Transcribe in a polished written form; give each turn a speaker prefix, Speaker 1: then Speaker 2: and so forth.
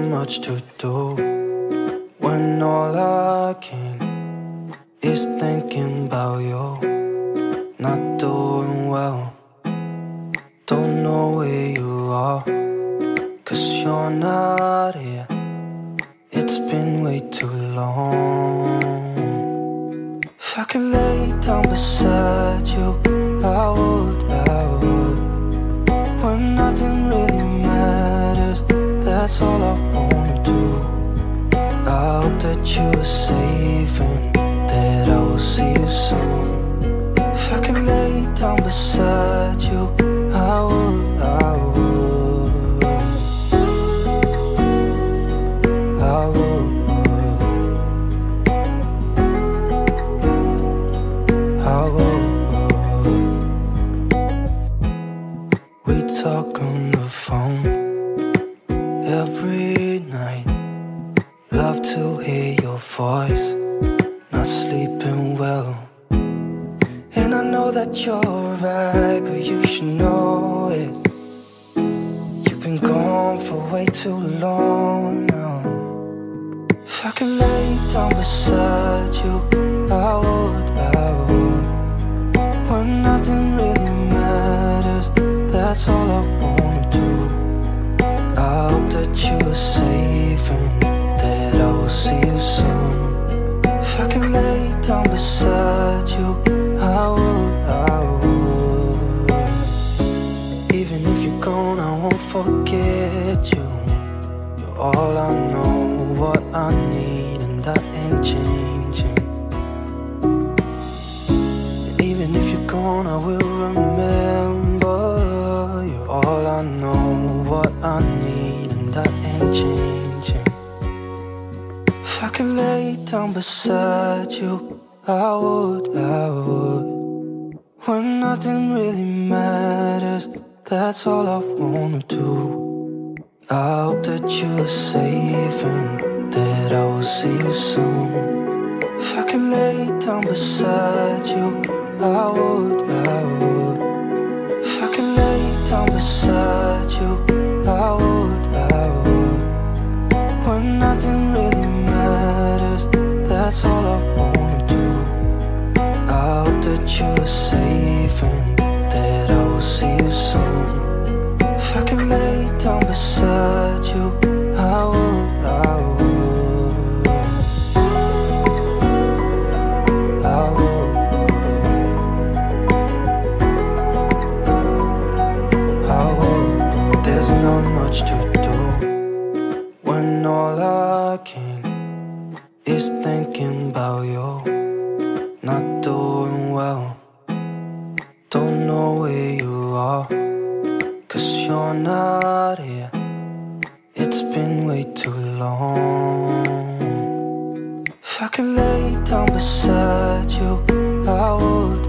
Speaker 1: much to do when all I can is thinking about you. Not doing well, don't know where you are, 'cause you're not here. It's been way too long. If I could lay down beside you, I would. When nothing really matters, that's all I wanna do. I hope that you are safe and that I will see you soon. If I could lay down beside you, I would. We talk on the phone every night. Love to hear your voice. Not sleeping well, and I know that you're right, but you should know it. You've been gone for way too long now. If I could lay down beside you, I would. When nothing really matters, that's all I wanna do. I hope that you are safe and that I will see you soon. If I could lay down beside you, I would. Even if you're gone, I won't forget you. You're all I know, what I need, and that ain't changing. And even if you're gone, I will remember. You're all I know, what I need, and that ain't changing. If I could lay down beside you, I would. When nothing really matters, that's all I wanna do. I hope that you are safe and that I will see you soon. If I could lay down beside you, I would. If I could lay down beside you, I would. When nothing really matters, that's all I wanna do. I hope that you are safe and that I will see you soon. If I could lay down beside you, I would. There's not much to do when all I can is thinking about you. Not doing well, don't know where you are, 'cause you're not here. It's been way too long. If I could lay down beside you, I would.